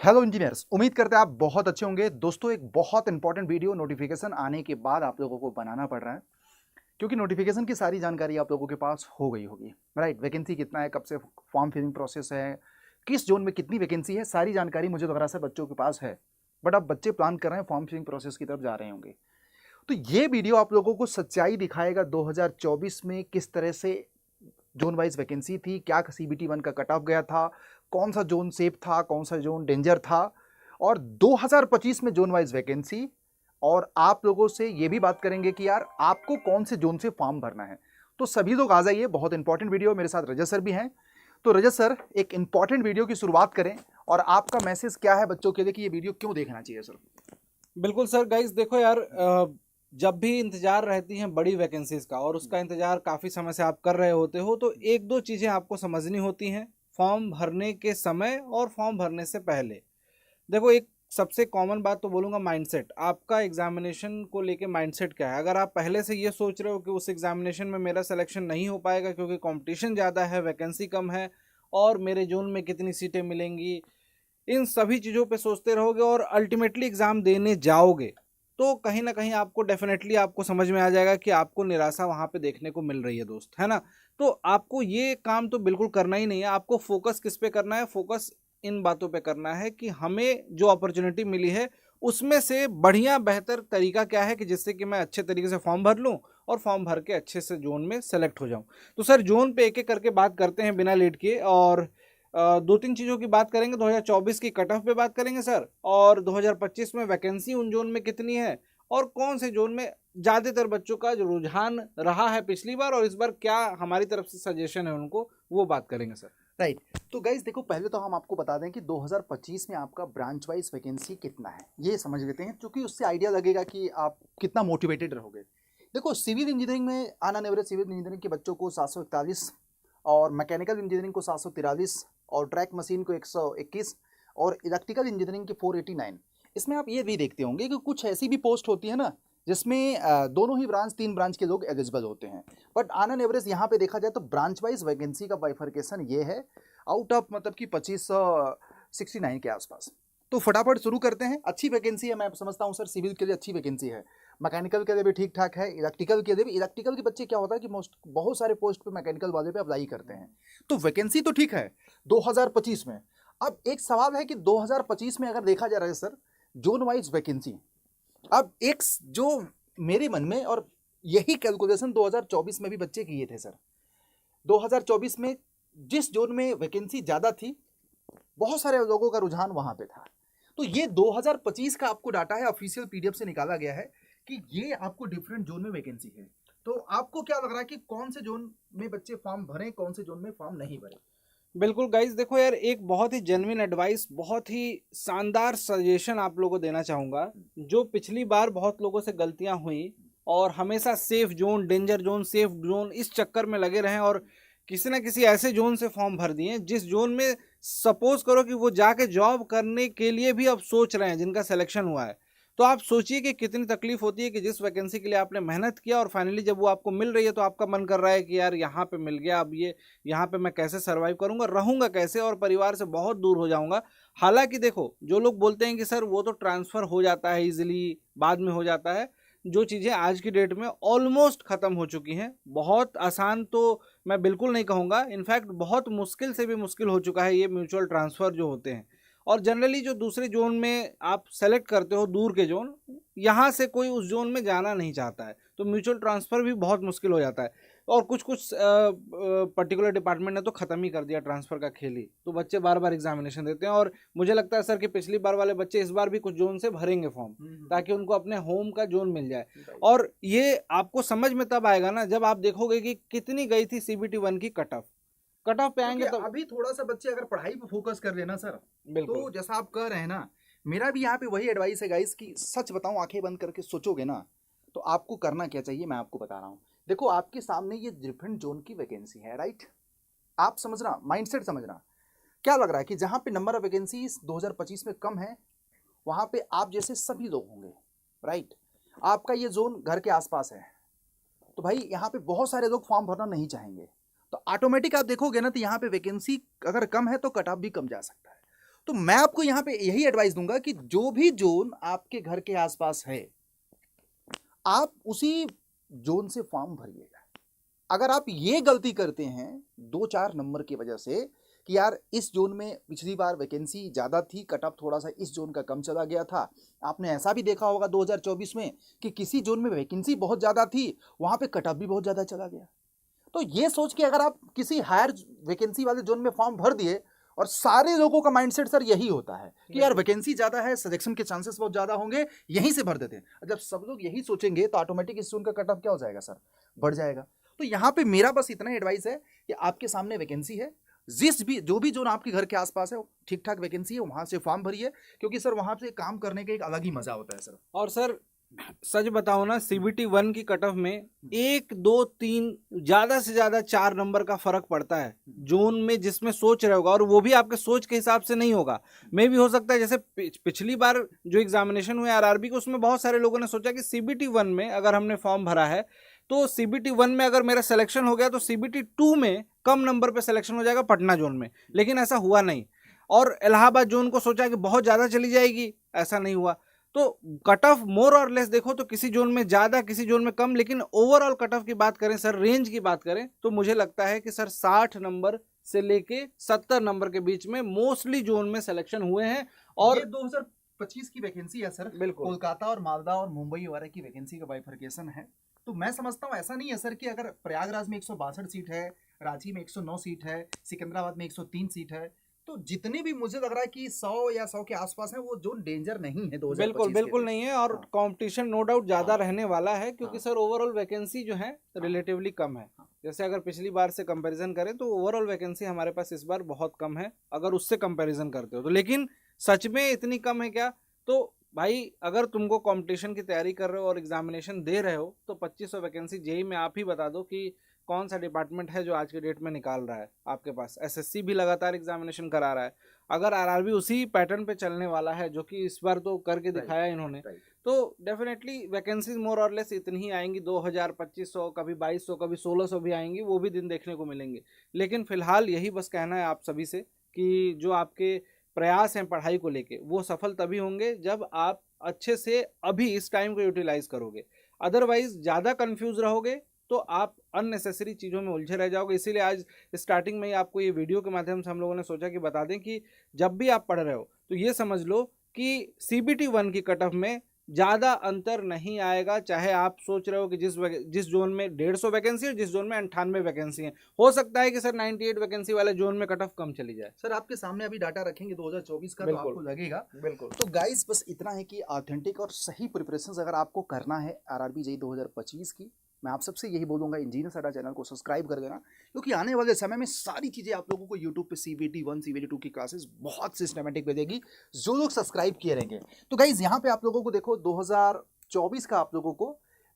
Hello engineers, उम्मीद करते हैं आप बहुत अच्छे होंगे। दोस्तों, एक बहुत इंपॉर्टेंट वीडियो नोटिफिकेशन आने के बाद आप लोगों को बनाना पड़ रहा है, क्योंकि नोटिफिकेशन की सारी जानकारी आप लोगों के पास हो गई होगी। राइट, वैकेंसी कितना है, कब से फॉर्म फिलिंग प्रोसेस है, किस जोन में कितनी वैकेंसी है, सारी जानकारी मुझे लग रहा है बच्चों के पास है। बट अब बच्चे प्लान कर रहे हैं, फॉर्म फिलिंग प्रोसेस की तरफ जा रहे होंगे। तो ये वीडियो आप लोगों को सच्चाई दिखाएगा 2024 में किस तरह से जोन वाइज वैकेंसी थी, क्या सीबीटी 1 का कट ऑफ गया था, कौन सा जोन सेफ था, कौन सा जोन डेंजर था, और 2025 में जोन वाइज वैकेंसी। और आप लोगों से ये भी बात करेंगे कि यार आपको कौन से जोन से फॉर्म भरना है। तो सभी लोग आ जाइए, बहुत इंपॉर्टेंट वीडियो। मेरे साथ रजत सर भी हैं। तो रजत सर, एक इंपॉर्टेंट वीडियो की शुरुआत करें, और आपका मैसेज क्या है बच्चों के लिए कि ये वीडियो क्यों देखना चाहिए सर? बिल्कुल सर। गाइस देखो यार, जब भी इंतजार रहती हैं बड़ी वैकेंसीज का और उसका इंतजार काफ़ी समय से आप कर रहे होते हो, तो एक दो चीज़ें आपको समझनी होती हैं फॉर्म भरने के समय और फॉर्म भरने से पहले। देखो, एक सबसे कॉमन बात तो बोलूँगा, माइंडसेट। आपका एग्जामिनेशन को लेके माइंडसेट क्या है? अगर आप पहले से ये सोच रहे हो कि उस एग्जामिनेशन में मेरा सिलेक्शन नहीं हो पाएगा क्योंकि कंपटीशन ज़्यादा है, वैकेंसी कम है और मेरे जोन में कितनी सीटें मिलेंगी, इन सभी चीज़ों पे सोचते रहोगे और अल्टीमेटली एग्ज़ाम देने जाओगे, तो कहीं ना कहीं आपको डेफिनेटली आपको समझ में आ जाएगा कि आपको निराशा वहाँ पे देखने को मिल रही है दोस्त, है ना। तो आपको ये काम तो बिल्कुल करना ही नहीं है। आपको फोकस किस पे करना है? फोकस इन बातों पे करना है कि हमें जो अपॉर्चुनिटी मिली है उसमें से बढ़िया बेहतर तरीका क्या है कि जिससे कि मैं अच्छे तरीके से फॉर्म भर लूँ और फॉर्म भर के अच्छे से जोन में सेलेक्ट हो जाऊँ। तो सर, जोन पे एक एक करके बात करते हैं बिना लेट किए, और दो तीन चीज़ों की बात करेंगे। 2024 की कट ऑफ पे बात करेंगे सर, और 2025 में वैकेंसी उन जोन में कितनी है और कौन से जोन में ज़्यादातर बच्चों का जो रुझान रहा है पिछली बार, और इस बार क्या हमारी तरफ से सजेशन है उनको, वो बात करेंगे सर। राइट। तो गाइज देखो, पहले तो हम आपको बता दें कि 2025 में आपका ब्रांच वाइज वैकेंसी कितना है, ये समझ लेते हैं, क्योंकि उससे आइडिया लगेगा कि आप कितना मोटिवेटेड रहोगे। देखो, सिविल इंजीनियरिंग में ऑन एवरेज सिविल इंजीनियरिंग के बच्चों को 741, और मैकेनिकल इंजीनियरिंग को 743, और ट्रैक मशीन को 121, और इलेक्ट्रिकल इंजीनियरिंग के 489। इसमें आप ये भी देखते होंगे कि कुछ ऐसी भी पोस्ट होती है ना जिसमें दोनों ही ब्रांच, 3 ब्रांच के लोग एलिजिबल होते हैं। बट ऑन एन एवरेज यहाँ पे देखा जाए तो ब्रांच वाइज वैकेंसी का बाइफर्केशन ये है, आउट ऑफ मतलब कि 2569 के आसपास। तो फटाफट शुरू करते हैं। अच्छी वैकेंसी है, मैं समझता हूँ सर, सिविल के लिए अच्छी वैकेंसी है, मैकेनिकल के लिए भी ठीक ठाक है, इलेक्ट्रिकल के लिए भी। इलेक्ट्रिकल के बच्चे क्या होता है कि मोस्ट बहुत सारे पोस्ट पे मैकेनिकल वाले पे अप्लाई करते हैं। तो वैकेंसी तो ठीक है 2025 में। अब एक सवाल है कि 2025 में अगर देखा जा रहा है सर, जोन वाइज वैकेंसी, अब एक जो मेरे मन में, और यही कैलकुलेशन 2024 में भी बच्चे किए थे सर। 2024 में जिस जोन में वैकेंसी ज़्यादा थी, बहुत सारे लोगों का रुझान वहां पे था। तो ये 2025 का आपको डाटा है, ऑफिशियल पीडीएफ से निकाला गया है कि ये आपको डिफरेंट जोन में वैकेंसी है। तो आपको क्या लग रहा है कि कौन से जोन में बच्चे फॉर्म भरें, कौन से जोन में फॉर्म नहीं भरें? बिल्कुल गाइज, देखो यार, एक बहुत ही जेन्युइन एडवाइस, बहुत ही शानदार सजेशन आप लोगों को देना चाहूँगा। जो पिछली बार बहुत लोगों से गलतियाँ हुई और हमेशा safe zone, danger zone, safe zone, इस चक्कर में लगे रहें और किसी ना किसी ऐसे जोन से फॉर्म भर दिए जिस जोन में सपोज करो कि वो जाके जॉब करने के लिए भी अब सोच रहे हैं, जिनका सिलेक्शन हुआ है। तो आप सोचिए कि कितनी तकलीफ होती है कि जिस वैकेंसी के लिए आपने मेहनत किया और फाइनली जब वो आपको मिल रही है तो आपका मन कर रहा है कि यार यहाँ पे मिल गया, अब ये यहाँ पे मैं कैसे सरवाइव करूंगा, रहूंगा कैसे और परिवार से बहुत दूर हो जाऊंगा। हालांकि देखो, जो लोग बोलते हैं कि सर वो तो ट्रांसफ़र हो जाता है इजीली, बाद में हो जाता है, जो चीज़ें आज की डेट में ऑलमोस्ट ख़त्म हो चुकी हैं। बहुत आसान तो मैं बिल्कुल नहीं कहूँगा, इनफैक्ट बहुत मुश्किल से भी मुश्किल हो चुका है ये म्यूचुअल ट्रांसफ़र जो होते हैं। और जनरली जो दूसरे जोन में आप सेलेक्ट करते हो, दूर के जोन, यहाँ से कोई उस जोन में जाना नहीं चाहता है, तो म्यूचुअल ट्रांसफ़र भी बहुत मुश्किल हो जाता है। और कुछ कुछ पर्टिकुलर डिपार्टमेंट ने तो ख़त्म ही कर दिया ट्रांसफ़र का खेल ही, तो बच्चे बार बार एग्जामिनेशन देते हैं। और मुझे लगता है सर कि पिछली बार वाले बच्चे इस बार भी कुछ जोन से भरेंगे फॉर्म, ताकि उनको अपने होम का जोन मिल जाए। और ये आपको समझ में तब आएगा ना जब आप देखोगे कि कितनी गई थी सीबीटी 1 की कट ऑफ। कट ऑफ पे क्योंकि आएंगे तब। अभी थोड़ा सा बच्चे अगर पढ़ाई पे फोकस कर लेना सर, बिल्कुल। तो जैसा आप कह रहे हैं ना, मेरा भी यहाँ पे वही एडवाइस है गाइस कि सच बताऊं, आंखें बंद करके सोचोगे ना, तो आपको करना क्या चाहिए मैं आपको बता रहा हूँ। देखो, आपके सामने ये डिफरेंट जोन की वैकेंसी है, राइट? आप समझना, माइंडसेट समझना। क्या लग रहा है कि जहाँ पे नंबर ऑफ वैकेंसी 2025 में कम है, वहाँ पे आप जैसे सभी लोग होंगे, राइट? आपका ये जोन घर के आसपास है, तो भाई यहाँ पे बहुत सारे लोग फॉर्म भरना नहीं चाहेंगे। तो ऑटोमेटिक आप देखोगे ना, तो यहाँ पे वैकेंसी अगर कम है तो कट ऑफ भी कम जा सकता है। तो मैं आपको यहाँ पे यही एडवाइस दूंगा कि जो भी जोन आपके घर के आसपास है, आप उसी जोन से फॉर्म भरिएगा। अगर आप ये गलती करते हैं 2-4 नंबर की वजह से कि यार इस जोन में पिछली बार वैकेंसी ज़्यादा थी, कट ऑफ थोड़ा सा इस जोन का कम चला गया था, आपने ऐसा भी देखा होगा 2024 में कि किसी जोन में वैकेंसी बहुत ज़्यादा थी, वहाँ पे कट ऑफ भी बहुत ज़्यादा चला गया। तो ये सोच के अगर आप किसी हायर वैकेंसी वाले जोन में फॉर्म भर दिए, और सारे लोगों का माइंडसेट सर यही होता है कि यार वैकेंसी ज्यादा है, सिलेक्शन के चांसेस बहुत ज्यादा होंगे, यहीं से भर देते हैं। जब सब लोग यही सोचेंगे तो ऑटोमेटिक इस जोन का कट ऑफ क्या हो जाएगा सर, बढ़ जाएगा। तो यहाँ पे मेरा बस इतना एडवाइस है कि आपके सामने वैकेंसी है, जो भी जोन आपके घर के आसपास है ठीक ठाक वैकेंसी है, वहां से फॉर्म भरिए, क्योंकि सर वहां से काम करने का एक अलग ही मजा होता है सर। और सर सच बताओ ना, CBT 1 की कट ऑफ में 1, 2, 3 ज्यादा से ज्यादा 4 नंबर का फर्क पड़ता है जोन में जिसमें सोच रहे होगा, और वो भी आपके सोच के हिसाब से नहीं होगा। मे भी हो सकता है जैसे पिछली बार जो एग्जामिनेशन हुए RRB के, उसमें बहुत सारे लोगों ने सोचा कि CBT 1 में अगर हमने फॉर्म भरा है तो CBT 1 में अगर मेरा सिलेक्शन हो गया तो CBT 2 में कम नंबर पे सिलेक्शन हो जाएगा पटना जोन में, लेकिन ऐसा हुआ नहीं। और इलाहाबाद जोन को सोचा कि बहुत ज्यादा चली जाएगी, ऐसा नहीं हुआ। तो कट ऑफ मोर और लेस देखो तो किसी जोन में ज्यादा किसी जोन में कम, लेकिन ओवरऑल कट ऑफ की बात करें सर, रेंज की बात करें तो मुझे लगता है कि सर 60 नंबर से लेके 70 नंबर के बीच में मोस्टली जोन में सिलेक्शन हुए हैं। और ये 2025 की वैकेंसी है सर, बिल्कुल कोलकाता और मालदा और मुंबई वगैरह की वैकेंसी का बाइफर्केशन है। तो मैं समझता हूँ ऐसा नहीं है सर कि अगर प्रयागराज में 162 सीट है, रांची में 109 सीट है, सिकंदराबाद में 103 सीट है, तो जितने भी मुझे लग रहा है कि 100 या 100 के आसपास है, वो जोन डेंजर नहीं है 2025 बिल्कुल बिल्कुल नहीं है। और कंपटीशन नो डाउट ज्यादा रहने वाला है, क्योंकि सर ओवरऑल वैकेंसी जो है रिलेटिवली कम है। जैसे अगर पिछली बार से कंपैरिजन करें तो ओवरऑल वैकेंसी हमारे पास इस बार बहुत कम है अगर उससे कंपैरिजन करते हो तो। लेकिन सच में इतनी कम है क्या? तो भाई अगर तुमको कंपटीशन की तैयारी कर रहे हो और एग्जामिनेशन दे रहे हो तो 2500 वैकेंसी जेई में आप ही बता दो कि कौन सा डिपार्टमेंट है जो आज के डेट में निकाल रहा है आपके पास। SSC भी लगातार एग्जामिनेशन करा रहा है। अगर RRB उसी पैटर्न पे चलने वाला है जो कि इस बार तो करके दिखाया इन्होंने, तो डेफिनेटली वैकेंसीज मोर और लेस इतनी ही आएंगी, 2000, 2500, कभी 2200, कभी 1600 भी आएंगी, वो भी दिन देखने को मिलेंगे। लेकिन फिलहाल यही बस कहना है आप सभी से कि जो आपके प्रयास हैं पढ़ाई को लेके, वो सफल तभी होंगे जब आप अच्छे से अभी इस टाइम को यूटिलाइज करोगे। अदरवाइज ज़्यादा कंफ्यूज रहोगे तो आप अननेसेसरी चीज़ों में उलझे रह जाओगे। इसीलिए आज स्टार्टिंग में ही आपको ये वीडियो के माध्यम से हम लोगों ने सोचा कि बता दें कि जब भी आप पढ़ रहे हो तो ये समझ लो कि CBT 1 की कट ऑफ में ज़्यादा अंतर नहीं आएगा। चाहे आप सोच रहे हो कि जिस जोन में 150 वैकेंसी है, जिस जोन में 98 वैकेंसी है, हो सकता है कि सर 98 वैकेंसी वाले जोन में कट ऑफ कम चली जाए। सर आपके सामने अभी डाटा रखेंगे 2024 का, तो आपको लगेगा। बिल्कुल। तो गाइस बस इतना है कि ऑथेंटिक और सही प्रिपरेशन अगर आपको करना है RRB जेईई 2025 की, मैं आप सबसे यही बोलूँगा इंजीनियर साडा चैनल को सब्सक्राइब कर देना, क्योंकि आने वाले समय में सारी चीज़ें आप लोगों को यूट्यूब पे CBT 1 CBT 2 की क्लासेस बहुत सिस्टमेटिक मिलेगी जो लोग सब्सक्राइब किए रहेंगे। तो गाइज यहाँ पे आप लोगों को देखो 2024 का आप लोगों को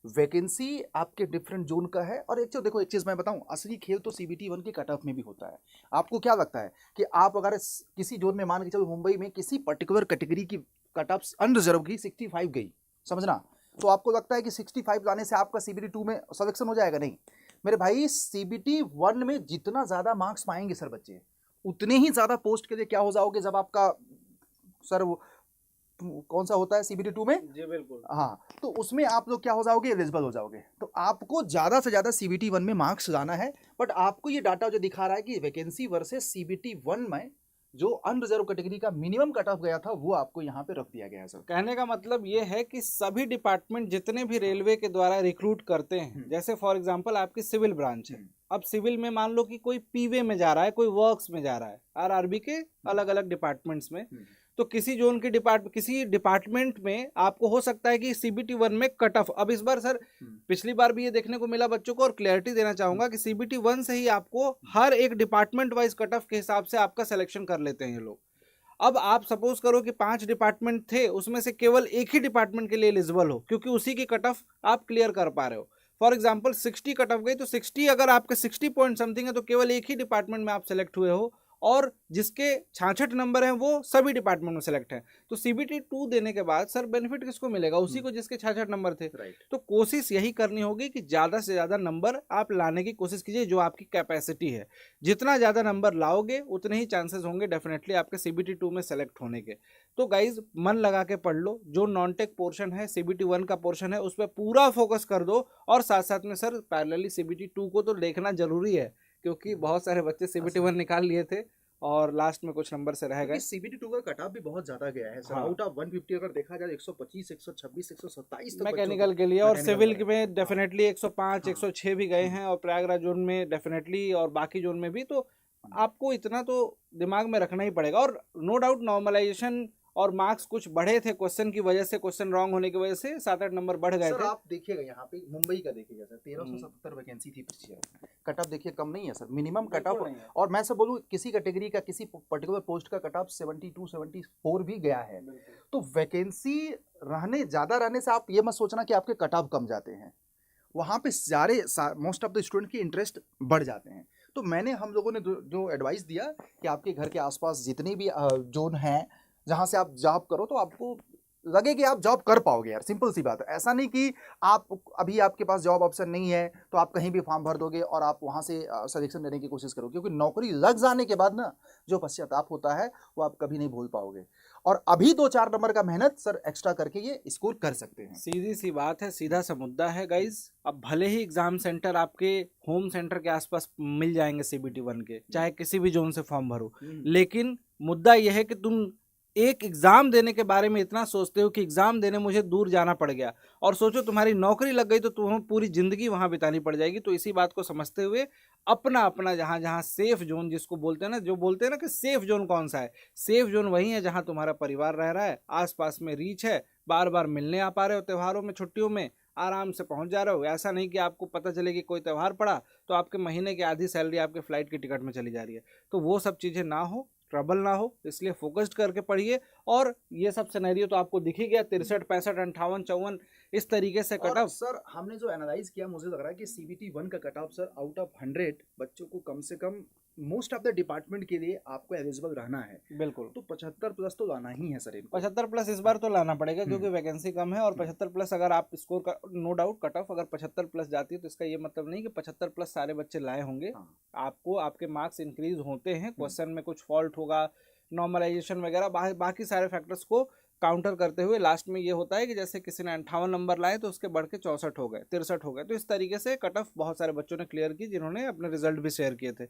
वैकेंसी आपके डिफरेंट जोन का है। और एक देखो, एक चीज़ मैं बताऊँ, असली खेल तो CBT 1 के कट ऑफ में भी होता है। आपको क्या लगता है कि आप अगर किसी जोन में मान के चलो मुंबई में किसी पर्टिकुलर कैटेगरी की कट ऑफ अनरिजर्व की 65 गई, समझना, तो आपको लगता है कि 65 लाने से आपका CBT 2 में सिलेक्शन हो जाएगा? नहीं मेरे भाई, CBT 1 में जितना ज़्यादा मार्क्स पाएंगे सर बच्चे, उतने ही ज़्यादा पोस्ट के लिए क्या हो जाओगे जब आपका सर वो कौन सा होता है CBT 2 में, जी बिल्कुल, हाँ, तो उसमें आप लोग क्या हो जाओगे, एलिजिबल हो जाओगे। तो आपको ज़्यादा से ज़्यादा CBT 1 में मार्क्स लाना है। बट आपको ये डाटा जो दिखा रहा है कि वैकेंसी वर्सेस CBT 1 में जो अनरिजर्व कैटेगरी का मिनिमम कट ऑफ गया था वो आपको यहाँ पे रख दिया गया है सर। कहने का मतलब ये है कि सभी डिपार्टमेंट जितने भी रेलवे के द्वारा रिक्रूट करते हैं, जैसे फॉर एग्जांपल आपकी सिविल ब्रांच है, अब सिविल में मान लो कि कोई पीवे में जा रहा है, कोई वर्क्स में जा रहा है, RRB के अलग अलग डिपार्टमेंट्स में, तो किसी जोन के किसी डिपार्टमेंट में आपको हो सकता है कि CBT 1 में कट ऑफ, अब इस बार सर पिछली बार भी ये देखने को मिला बच्चों को, और क्लैरिटी देना चाहूंगा कि CBT 1 से ही आपको हर एक डिपार्टमेंट वाइज कट ऑफ के हिसाब से आपका सिलेक्शन कर लेते हैं ये लोग। अब आप सपोज करो कि 5 डिपार्टमेंट थे, उसमें से केवल एक ही डिपार्टमेंट के लिए एलिजिबल हो, क्योंकि उसी की कट ऑफ आप क्लियर कर पा रहे हो। फॉर एग्जाम्पल 60 कट ऑफ गई तो 60 अगर आपके 60 पॉइंट समथिंग है तो केवल एक ही डिपार्टमेंट में आप सेलेक्ट हुए हो और जिसके 66 नंबर हैं वो सभी डिपार्टमेंट में सेलेक्ट हैं। तो CBT 2 देने के बाद सर बेनिफिट किसको मिलेगा? उसी को जिसके 66 नंबर थे। राइट। तो कोशिश यही करनी होगी कि ज़्यादा से ज़्यादा नंबर आप लाने की कोशिश कीजिए, जो आपकी कैपेसिटी है। जितना ज़्यादा नंबर लाओगे उतने ही चांसेस होंगे डेफिनेटली आपके CBT 2 में सेलेक्ट होने के। तो गाइज मन लगा के पढ़ लो, जो नॉन टेक पोर्शन है CBT 1 का पोर्शन है उस पर पूरा फोकस कर दो, और साथ साथ में सर पैरेलली CBT 2 को तो देखना जरूरी है, क्योंकि बहुत सारे बच्चे CBT 1 निकाल लिए थे और लास्ट में कुछ नंबर से रह गए। CBT 2 का कट ऑफ भी बहुत ज्यादा गया है सर। हाँ। आउट ऑफ 150 अगर देखा जाए 125, 126, 127 तक मैकेनिकल के लिए, और सिविल में में डेफिनेटली 105, हाँ। 106 भी गए हैं, और प्रयागराज जोन में डेफिनेटली, और बाकी जोन में भी। तो आपको इतना तो दिमाग में रखना ही पड़ेगा। और नो डाउट नॉर्मलाइजेशन और मार्क्स कुछ बढ़े थे क्वेश्चन की वजह से, क्वेश्चन रॉन्ग होने की वजह से 7-8 नंबर बढ़ गए सर थे। आप देखिएगा यहाँ पे मुंबई का देखिएगा सर 1377 वैकेंसी थी पिछले ईयर। कट ऑफ देखिए कम नहीं है सर, मिनिमम कट ऑफ। और मैं सब बोलूँ किसी कैटेगरी का किसी पर्टिकुलर पोस्ट का कट ऑफ 72, 74 भी गया है। तो वैकेंसी रहने ज़्यादा रहने से आप ये मत सोचना कि आपके कट ऑफ कम जाते हैं, वहाँ पे सारे मोस्ट ऑफ द स्टूडेंट की इंटरेस्ट बढ़ जाते हैं। तो मैंने हम लोगों ने जो एडवाइस दिया कि आपके घर के आसपास जितनी भी जोन हैं जहाँ से आप जॉब करो, तो आपको लगे कि आप जॉब कर पाओगे यार, सिंपल सी बात है। ऐसा नहीं कि आप अभी आपके पास जॉब ऑप्शन नहीं है तो आप कहीं भी फॉर्म भर दोगे और आप वहाँ से सिलेक्शन लेने की कोशिश करोगे, क्योंकि नौकरी लग जाने के बाद ना जो पश्चाताप होता है वो आप कभी नहीं भूल पाओगे। और अभी 2-4 नंबर का मेहनत सर एक्स्ट्रा करके ये स्कोर कर सकते हैं। सीधी सी बात है, सीधा सा मुद्दा है गाइज। अब भले ही एग्जाम सेंटर आपके होम सेंटर के आसपास मिल जाएंगे CBT 1 के, चाहे किसी भी जोन से फॉर्म भरो, लेकिन मुद्दा यह है कि तुम एक एग्जाम देने के बारे में इतना सोचते हो कि एग्जाम देने मुझे दूर जाना पड़ गया, और सोचो तुम्हारी नौकरी लग गई तो तुम्हें पूरी जिंदगी वहां बितानी पड़ जाएगी। तो इसी बात को समझते हुए अपना अपना जहां जहां सेफ जोन जिसको बोलते हैं ना, जो बोलते हैं ना कि सेफ जोन कौन सा है, सेफ जोन वही है जहां तुम्हारा परिवार रह रहा है, आसपास में रीच है, बार बार मिलने आ पा रहे हो, त्योहारों में छुट्टियों में आराम से पहुंच जा रहे हो। ऐसा नहीं कि आपको पता चले कि कोई त्यौहार पड़ा तो आपके महीने की आधी सैलरी आपके फ्लाइट की टिकट में चली जा रही है। तो वो सब चीज़ें ना हो, ट्रबल ना हो, इसलिए फोकस्ड करके पढ़िए। और ये सब सिनेरियो तो आपको दिख ही गया, 63, 65, 58, 54 इस तरीके से कट ऑफ। सर हमने जो एनालाइज किया मुझे लग रहा है कि CBT 1 का cut off sir out of 100 बच्चों को कम से कम मोस्ट ऑफ द डिपार्टमेंट के लिए आपको एलिजिबल रहना है। बिल्कुल, तो 75 प्लस तो लाना ही है सर इनको। 75 प्लस इस बार तो लाना पड़ेगा क्योंकि वैकेंसी कम है। और 75 प्लस अगर आप स्कोर कर, नो डाउट कट ऑफ अगर 75 प्लस जाती है तो इसका ये मतलब नहीं कि 75 प्लस सारे बच्चे लाए होंगे। आपको आपके मार्क्स इंक्रीज होते हैं, क्वेश्चन में कुछ फॉल्ट होगा, नॉर्मलाइजेशन वगैरह, बाकी सारे फैक्टर्स को काउंटर करते हुए लास्ट में ये होता है कि जैसे किसी ने 58 नंबर लाए तो उसके बढ़ के 64 हो गए, 63 हो गए। तो इस तरीके से कट ऑफ बहुत सारे बच्चों ने क्लियर की जिन्होंने अपने रिजल्ट भी शेयर किए थे।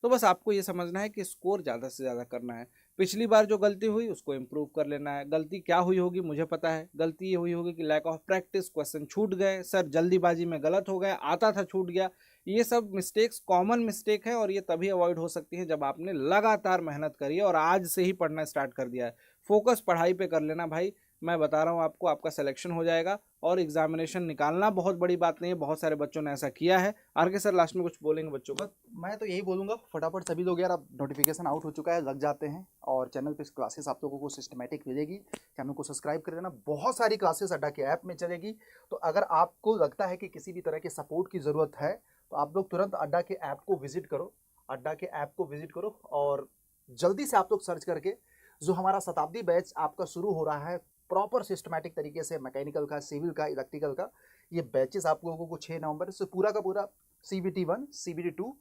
तो बस आपको ये समझना है कि स्कोर ज़्यादा से ज़्यादा करना है। पिछली बार जो गलती हुई उसको इम्प्रूव कर लेना है। गलती क्या हुई होगी मुझे पता है, गलती ये हुई होगी कि लैक ऑफ प्रैक्टिस, क्वेश्चन छूट गए, सर जल्दीबाजी में गलत हो गए, आता था छूट गया। ये सब मिस्टेक्स कॉमन मिस्टेक है और ये तभी अवॉइड हो सकती है जब आपने लगातार मेहनत करी है और आज से ही पढ़ना स्टार्ट कर दिया है। फोकस पढ़ाई पे कर लेना भाई, मैं बता रहा हूँ आपको, आपका सिलेक्शन हो जाएगा। और एग्जामिनेशन निकालना बहुत बड़ी बात नहीं है, बहुत सारे बच्चों ने ऐसा किया है। आर के सर लास्ट में कुछ बोलेंगे बच्चों को? मैं तो यही बोलूँगा फटाफट सभी लोग यार, अब नोटिफिकेशन आउट हो चुका है, लग जाते हैं और चैनल पे क्लासेस आप लोगों को सिस्टमेटिक मिलेगी। चैनल को सब्सक्राइब कर देना, बहुत सारी क्लासेस अड्डा के ऐप में चलेगी। तो अगर आपको लगता है कि किसी भी तरह के सपोर्ट की ज़रूरत है तो आप लोग तुरंत अड्डा के ऐप को विजिट करो, अड्डा के ऐप को विजिट करो और जल्दी से आप लोग सर्च करके जो हमारा शताब्दी बैच आपका शुरू हो रहा है प्रॉपर सिस्टमैटिक तरीके से, मैकेनिकल का, सिविल का, इलेक्ट्रिकल का, ये बैचेस आप लोगों को 6 नवंबर से पूरा का पूरा CBT 1, CBT 2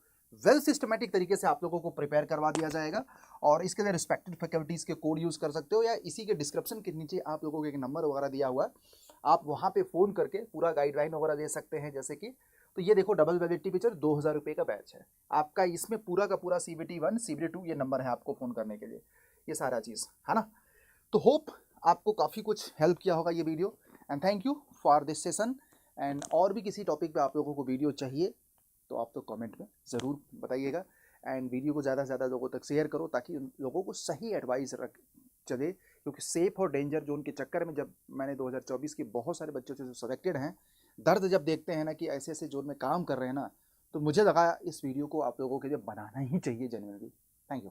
वेल सिस्टमैटिक तरीके से आप लोगों को प्रिपेयर करवा दिया जाएगा। और इसके लिए रिस्पेक्टेड फैकल्टीज़ के कोड यूज़ कर सकते हो, या इसी के डिस्क्रिप्शन के नीचे आप लोगों को एक नंबर वगैरह दिया हुआ है, आप वहाँ पे फ़ोन करके पूरा गाइडलाइन वगैरह दे सकते हैं। जैसे कि तो ये देखो डबल वैलिडिटी फीचर 2000 रुपये का बैच है आपका, इसमें पूरा का पूरा CBT 1, CBT 2 ये नंबर है आपको फ़ोन करने के लिए, ये सारा चीज़ है ना। तो होप आपको काफ़ी कुछ हेल्प किया होगा ये video, and thank you for this session. And और भी किसी टॉपिक पे आप लोगों को वीडियो चाहिए तो आप तो कमेंट में ज़रूर बताइएगा। एंड वीडियो को ज़्यादा से ज़्यादा लोगों तक शेयर करो ताकि उन लोगों को सही एडवाइस चले, क्योंकि सेफ और डेंजर जोन के चक्कर में जब मैंने 2024 के बहुत सारे बच्चों से जो सेलेक्टेड हैं, दर्द जब देखते हैं ना कि ऐसे ऐसे जोन में काम कर रहे हैं ना, तो मुझे लगा इस वीडियो को आप लोगों के लिए बनाना ही चाहिए जेन्युइनली। Thank you.